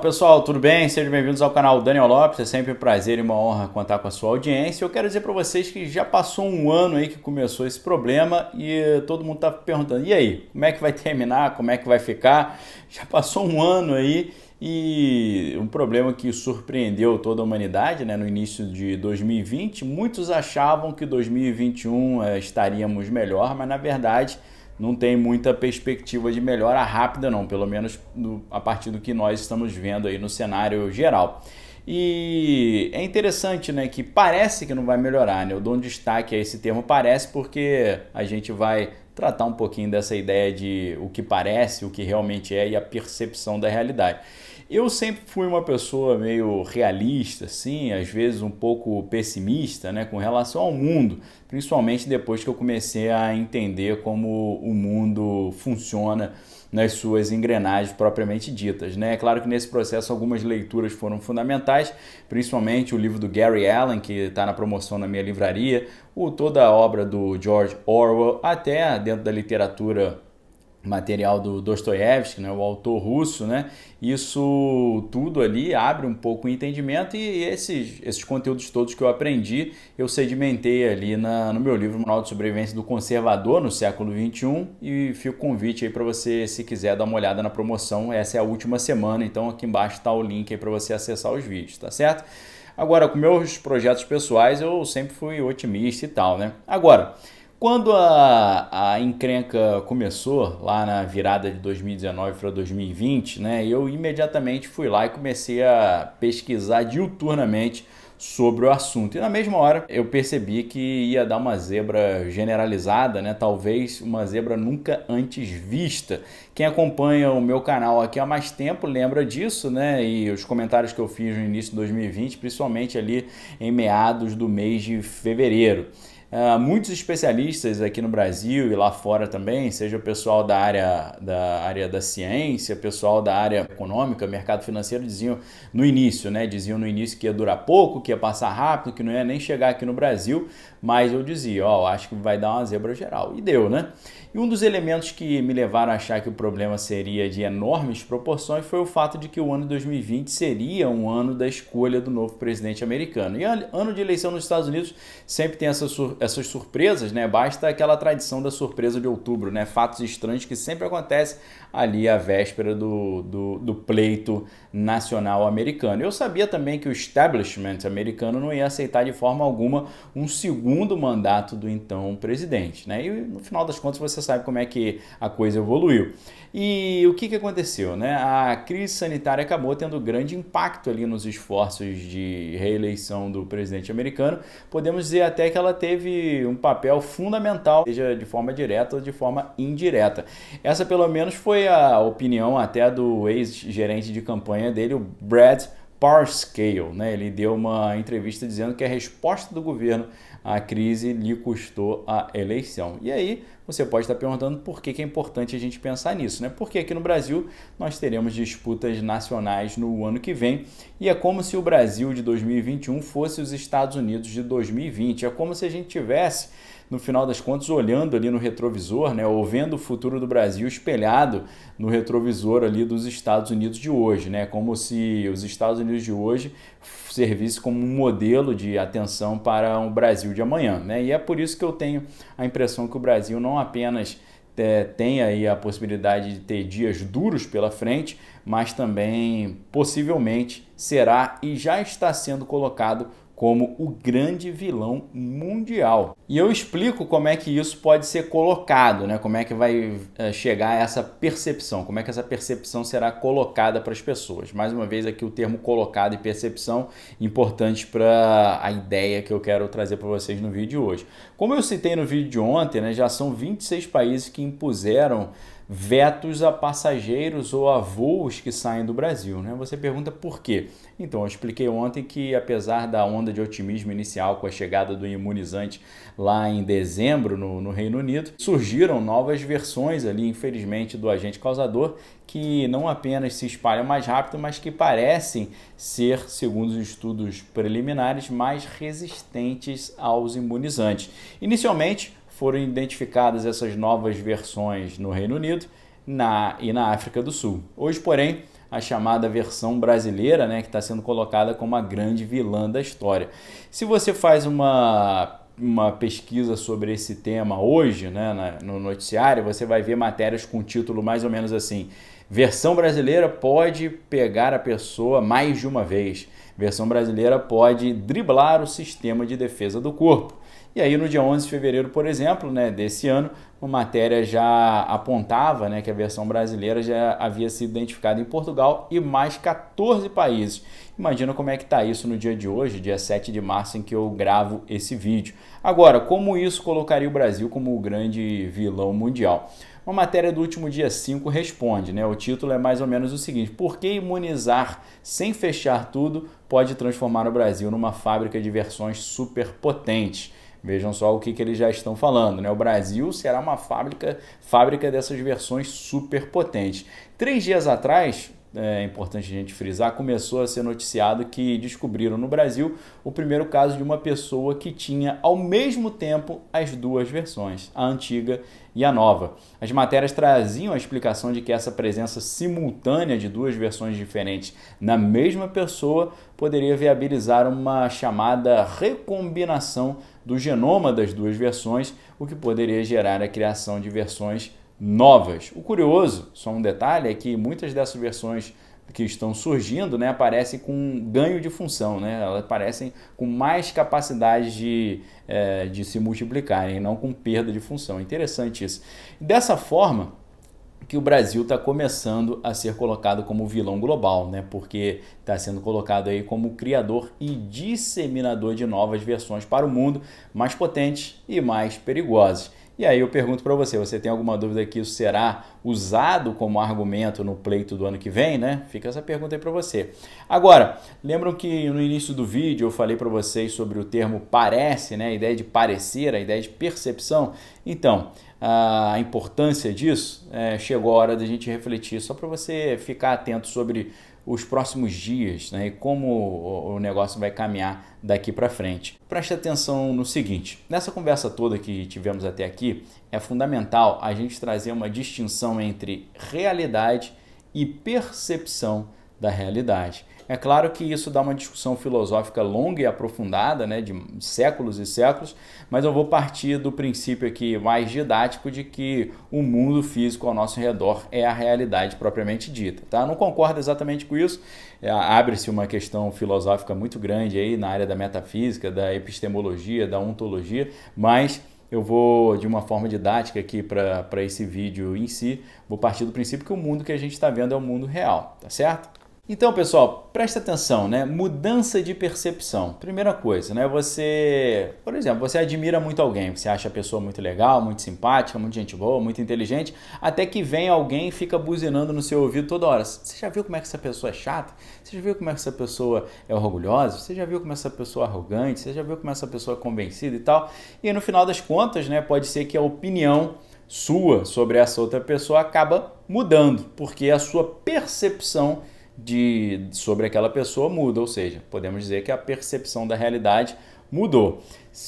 pessoal, tudo bem? Sejam bem-vindos ao canal Daniel Lopes. É sempre um prazer e uma honra contar com a sua audiência. Eu quero dizer para vocês que já passou um ano aí que começou esse problema e todo mundo está perguntando, e aí, como é que vai terminar? Como é que vai ficar? Já passou um ano aí e um problema que surpreendeu toda a humanidade, né? No início de 2020, muitos achavam que 2021 estaríamos melhor, mas na verdade não tem muita perspectiva de melhora rápida não, pelo menos a partir do que nós estamos vendo aí no cenário geral. E é interessante, né, que parece que não vai melhorar, né? Eu dou um destaque a esse termo parece porque a gente vai tratar um pouquinho dessa ideia de o que parece, o que realmente é e a percepção da realidade. Eu sempre fui uma pessoa meio realista, assim, às vezes um pouco pessimista, né, com relação ao mundo, principalmente depois que eu comecei a entender como o mundo funciona nas suas engrenagens propriamente ditas, né? É claro que nesse processo algumas leituras foram fundamentais, principalmente o livro do Gary Allen, que está na promoção na minha livraria, toda a obra do George Orwell, até dentro da literatura material do Dostoiévski, né, o autor russo, né? Isso tudo ali abre um pouco o entendimento e esses conteúdos todos que eu aprendi, eu sedimentei ali no meu livro Manual de Sobrevivência do Conservador no século XXI e fica o convite aí para você, se quiser, dar uma olhada na promoção. Essa é a última semana, então aqui embaixo está o link aí para você acessar os vídeos, tá certo? Agora, com meus projetos pessoais, eu sempre fui otimista e tal, né? Agora, quando a encrenca começou, lá na virada de 2019 para 2020, né, eu imediatamente fui lá e comecei a pesquisar diuturnamente sobre o assunto. E na mesma hora eu percebi que ia dar uma zebra generalizada, né, talvez uma zebra nunca antes vista. Quem acompanha o meu canal aqui há mais tempo lembra disso, né, e os comentários que eu fiz no início de 2020, principalmente ali em meados do mês de fevereiro. Muitos especialistas aqui no Brasil e lá fora também, seja o pessoal da área da ciência, pessoal da área econômica, mercado financeiro, diziam no início que ia durar pouco, que ia passar rápido, que não ia nem chegar aqui no Brasil, mas eu dizia, acho que vai dar uma zebra geral. E deu, né? E um dos elementos que me levaram a achar que o problema seria de enormes proporções foi o fato de que o ano de 2020 seria um ano da escolha do novo presidente americano. E ano de eleição nos Estados Unidos sempre tem essas surpresas, né? Basta aquela tradição da surpresa de outubro, né? Fatos estranhos que sempre acontecem ali à véspera do pleito nacional americano. Eu sabia também que o establishment americano não ia aceitar de forma alguma um segundo mandato do então presidente, né? E no final das contas você sabe como é que a coisa evoluiu. E o que aconteceu, né? A crise sanitária acabou tendo grande impacto ali nos esforços de reeleição do presidente americano. Podemos dizer até que ela teve um papel fundamental, seja de forma direta ou de forma indireta. Essa pelo menos foi a opinião até do ex-gerente de campanha dele, o Brad Parscale, né? Ele deu uma entrevista dizendo que a resposta do governo à crise lhe custou a eleição. E aí você pode estar perguntando por que é importante a gente pensar nisso, né? Porque aqui no Brasil nós teremos disputas nacionais no ano que vem e é como se o Brasil de 2021 fosse os Estados Unidos de 2020. É como se a gente tivesse, no final das contas, olhando ali no retrovisor, né, ou vendo o futuro do Brasil espelhado no retrovisor ali dos Estados Unidos de hoje, né, como se os Estados Unidos de hoje servisse como um modelo de atenção para o Brasil de amanhã, né, e é por isso que eu tenho a impressão que o Brasil não apenas tem aí a possibilidade de ter dias duros pela frente, mas também possivelmente será e já está sendo colocado como o grande vilão mundial. E eu explico como é que isso pode ser colocado, né? Como é que vai chegar a essa percepção, como é que essa percepção será colocada para as pessoas. Mais uma vez aqui o termo colocado e percepção importante para a ideia que eu quero trazer para vocês no vídeo de hoje. Como eu citei no vídeo de ontem, né, já são 26 países que impuseram vetos a passageiros ou a voos que saem do Brasil, né? Você pergunta por quê? Então, eu expliquei ontem que apesar da onda de otimismo inicial com a chegada do imunizante lá em dezembro no Reino Unido, surgiram novas versões ali, infelizmente, do agente causador que não apenas se espalham mais rápido, mas que parecem ser, segundo os estudos preliminares, mais resistentes aos imunizantes. Inicialmente, foram identificadas essas novas versões no Reino Unido e na África do Sul. Hoje, porém, a chamada versão brasileira, né, que está sendo colocada como a grande vilã da história. Se você faz uma pesquisa sobre esse tema hoje, né, no noticiário, você vai ver matérias com título mais ou menos assim: versão brasileira pode pegar a pessoa mais de uma vez. Versão brasileira pode driblar o sistema de defesa do corpo. E aí no dia 11 de fevereiro, por exemplo, né, desse ano, uma matéria já apontava, né, que a versão brasileira já havia sido identificada em Portugal e mais 14 países. Imagina como é que está isso no dia de hoje, dia 7 de março, em que eu gravo esse vídeo. Agora, como isso colocaria o Brasil como o grande vilão mundial? Uma matéria do último dia 5 responde, né? O título é mais ou menos o seguinte: por que imunizar sem fechar tudo pode transformar o Brasil numa fábrica de versões superpotentes? Vejam só o que eles já estão falando, né? O Brasil será uma fábrica dessas versões superpotentes. 3 dias atrás, é importante a gente frisar, começou a ser noticiado que descobriram no Brasil o primeiro caso de uma pessoa que tinha ao mesmo tempo as duas versões, a antiga e a nova. As matérias traziam a explicação de que essa presença simultânea de duas versões diferentes na mesma pessoa poderia viabilizar uma chamada recombinação do genoma das duas versões, o que poderia gerar a criação de versões novas. O curioso, só um detalhe, é que muitas dessas versões que estão surgindo, né, aparecem com ganho de função, né? Elas aparecem com mais capacidade de se multiplicarem, não com perda de função. Interessante isso. Dessa forma que o Brasil está começando a ser colocado como vilão global, né? Porque está sendo colocado aí como criador e disseminador de novas versões para o mundo, mais potentes e mais perigosas. E aí eu pergunto para você, você tem alguma dúvida que isso será usado como argumento no pleito do ano que vem, né? Fica essa pergunta aí para você. Agora, lembram que no início do vídeo eu falei para vocês sobre o termo parece, né? A ideia de parecer, a ideia de percepção. Então, a importância disso, chegou a hora da gente refletir, só para você ficar atento sobre os próximos dias, né, e como o negócio vai caminhar daqui para frente. Preste atenção no seguinte: nessa conversa toda que tivemos até aqui, é fundamental a gente trazer uma distinção entre realidade e percepção da realidade. É claro que isso dá uma discussão filosófica longa e aprofundada, né, de séculos e séculos, mas eu vou partir do princípio aqui mais didático de que o mundo físico ao nosso redor é a realidade propriamente dita. Tá? Eu não concordo exatamente com isso, abre-se uma questão filosófica muito grande aí na área da metafísica, da epistemologia, da ontologia, mas eu vou, de uma forma didática aqui para esse vídeo em si, vou partir do princípio que o mundo que a gente está vendo é o mundo real, tá certo? Então, pessoal, presta atenção, né? Mudança de percepção. Primeira coisa, né? Você, por exemplo, você admira muito alguém, você acha a pessoa muito legal, muito simpática, muito gente boa, muito inteligente, até que vem alguém e fica buzinando no seu ouvido toda hora. Você já viu como é que essa pessoa é chata? Você já viu como é que essa pessoa é orgulhosa? Você já viu como essa pessoa é arrogante? Você já viu como essa pessoa é convencida e tal? E aí, no final das contas, né, pode ser que a opinião sua sobre essa outra pessoa acaba mudando, porque a sua percepção sobre aquela pessoa muda, ou seja, podemos dizer que a percepção da realidade mudou.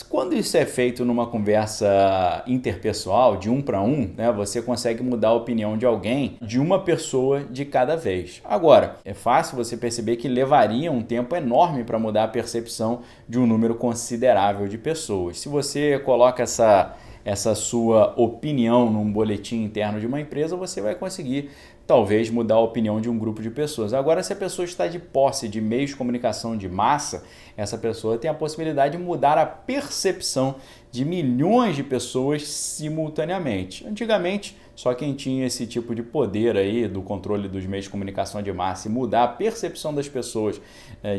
Quando isso é feito numa conversa interpessoal, de um para um, né, você consegue mudar a opinião de alguém, de uma pessoa de cada vez. Agora, é fácil você perceber que levaria um tempo enorme para mudar a percepção de um número considerável de pessoas. Se você coloca essa sua opinião num boletim interno de uma empresa, você vai conseguir talvez mudar a opinião de um grupo de pessoas. Agora, se a pessoa está de posse de meios de comunicação de massa, essa pessoa tem a possibilidade de mudar a percepção de milhões de pessoas simultaneamente. Antigamente, só quem tinha esse tipo de poder aí do controle dos meios de comunicação de massa e mudar a percepção das pessoas,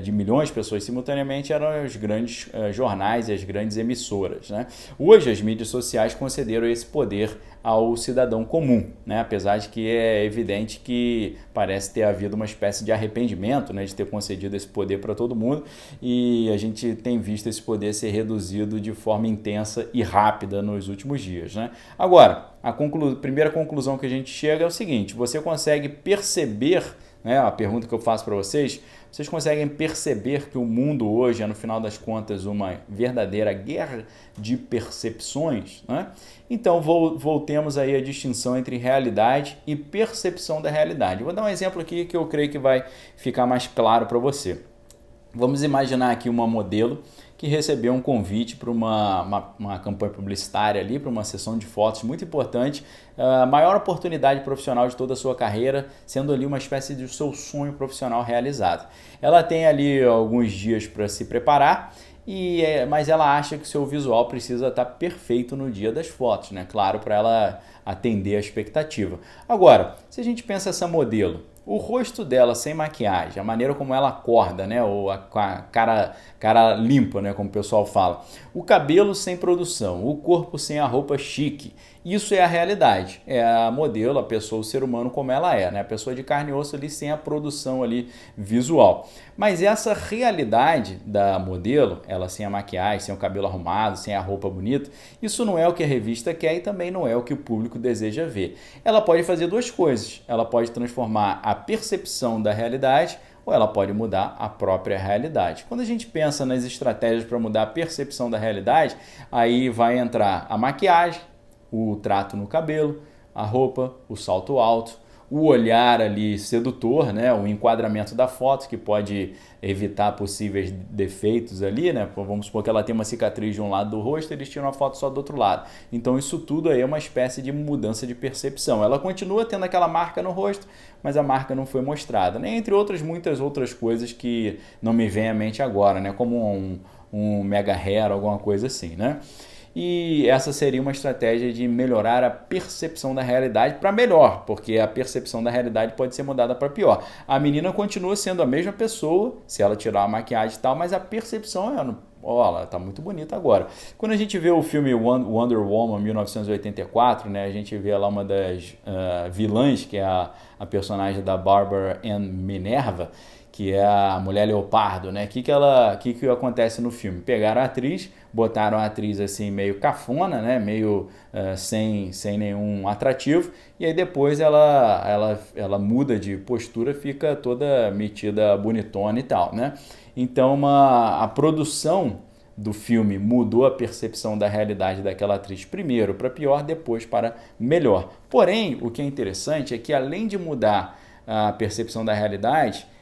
de milhões de pessoas simultaneamente, eram os grandes jornais e as grandes emissoras, né? Hoje, as mídias sociais concederam esse poder ao cidadão comum, né? Apesar de que é evidente que parece ter havido uma espécie de arrependimento, né, de ter concedido esse poder para todo mundo, e a gente tem visto esse poder ser reduzido de forma intensa e rápida nos últimos dias, né? Agora, a primeira conclusão que a gente chega é o seguinte: você consegue perceber né? A pergunta que eu faço para vocês conseguem perceber que o mundo hoje é, no final das contas, uma verdadeira guerra de percepções, né? Então, voltemos aí à distinção entre realidade e percepção da realidade. Vou dar um exemplo aqui que eu creio que vai ficar mais claro para você. Vamos imaginar aqui uma modelo que recebeu um convite para uma campanha publicitária ali, para uma sessão de fotos muito importante, a maior oportunidade profissional de toda a sua carreira, sendo ali uma espécie de seu sonho profissional realizado. Ela tem ali alguns dias para se preparar, mas ela acha que o seu visual precisa estar perfeito no dia das fotos, né? Claro, para ela atender a expectativa. Agora, se a gente pensa essa modelo, o rosto dela sem maquiagem, a maneira como ela acorda, né? Ou com a cara limpa, né? Como o pessoal fala. O cabelo sem produção, o corpo sem a roupa chique. Isso é a realidade. É a modelo, a pessoa, o ser humano como ela é, né? A pessoa de carne e osso ali sem a produção ali visual. Mas essa realidade da modelo, ela sem a maquiagem, sem o cabelo arrumado, sem a roupa bonita, isso não é o que a revista quer e também não é o que o público deseja ver. Ela pode fazer duas coisas. Ela pode transformar a percepção da realidade ou ela pode mudar a própria realidade. Quando a gente pensa nas estratégias para mudar a percepção da realidade, aí vai entrar a maquiagem, o trato no cabelo, a roupa, o salto alto, o olhar ali sedutor, né? O enquadramento da foto, que pode evitar possíveis defeitos ali, né? Vamos supor que ela tem uma cicatriz de um lado do rosto, eles tiram a foto só do outro lado. Então isso tudo aí é uma espécie de mudança de percepção. Ela continua tendo aquela marca no rosto, mas a marca não foi mostrada, né? Entre outras, muitas outras coisas que não me vem à mente agora, né? Como um mega hair, alguma coisa assim, né? E essa seria uma estratégia de melhorar a percepção da realidade para melhor, porque a percepção da realidade pode ser mudada para pior. A menina continua sendo a mesma pessoa, se ela tirar a maquiagem e tal, mas a percepção é... ela tá muito bonita agora. Quando a gente vê o filme Wonder Woman 1984, né, a gente vê lá uma das vilãs, que é a personagem da Barbara Ann Minerva, que é a mulher leopardo, né? O que acontece no filme? Pegaram a atriz, botaram a atriz assim meio cafona, né? Meio sem nenhum atrativo, e aí depois ela muda de postura, fica toda metida bonitona e tal, né? Então a produção do filme mudou a percepção da realidade daquela atriz, primeiro para pior, depois para melhor. Porém, o que é interessante é que além de mudar a percepção da realidade,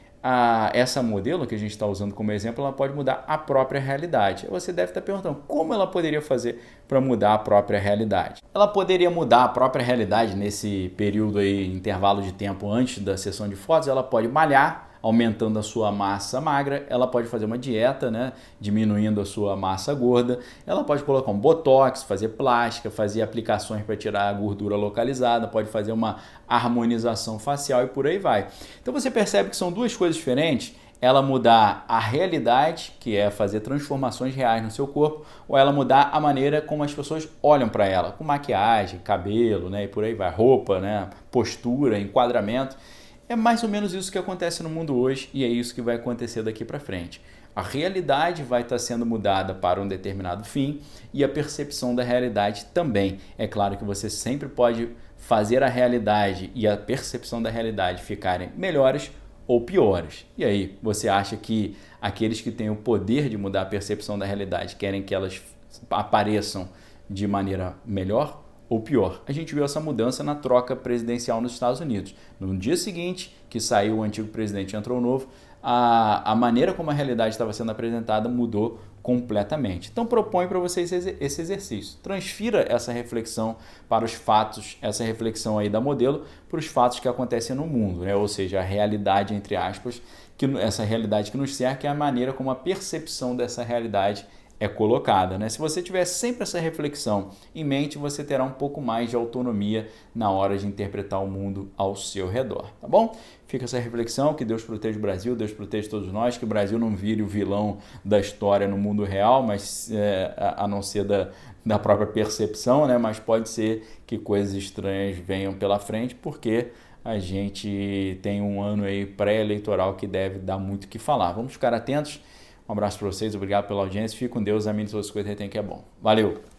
essa modelo que a gente está usando como exemplo, ela pode mudar a própria realidade. Você deve estar perguntando como ela poderia fazer para mudar a própria realidade. Ela poderia mudar a própria realidade nesse período aí, intervalo de tempo antes da sessão de fotos. Ela pode malhar, aumentando a sua massa magra, ela pode fazer uma dieta, né, diminuindo a sua massa gorda, ela pode colocar um botox, fazer plástica, fazer aplicações para tirar a gordura localizada, pode fazer uma harmonização facial e por aí vai. Então você percebe que são duas coisas diferentes, ela mudar a realidade, que é fazer transformações reais no seu corpo, ou ela mudar a maneira como as pessoas olham para ela, com maquiagem, cabelo, né, e por aí vai, roupa, né, postura, enquadramento. É mais ou menos isso que acontece no mundo hoje e é isso que vai acontecer daqui para frente. A realidade vai estar sendo mudada para um determinado fim e a percepção da realidade também. É claro que você sempre pode fazer a realidade e a percepção da realidade ficarem melhores ou piores. E aí, você acha que aqueles que têm o poder de mudar a percepção da realidade querem que elas apareçam de maneira melhor ou pior? A gente viu essa mudança na troca presidencial nos Estados Unidos. No dia seguinte que saiu o antigo presidente e entrou o novo, a maneira como a realidade estava sendo apresentada mudou completamente. Então proponho para vocês esse exercício. Transfira essa reflexão para os fatos, essa reflexão aí da modelo, para os fatos que acontecem no mundo, né? Ou seja, a realidade, entre aspas, essa realidade que nos cerca é a maneira como a percepção dessa realidade é colocada, né? Se você tiver sempre essa reflexão em mente, você terá um pouco mais de autonomia na hora de interpretar o mundo ao seu redor, tá bom? Fica essa reflexão, que Deus proteja o Brasil, Deus proteja todos nós, que o Brasil não vire o vilão da história no mundo real, mas a não ser da própria percepção, né? Mas pode ser que coisas estranhas venham pela frente, porque a gente tem um ano aí pré-eleitoral que deve dar muito o que falar. Vamos ficar atentos. Um abraço para vocês, obrigado pela audiência, fique com Deus, amém, todas as coisas que tem que é bom. Valeu!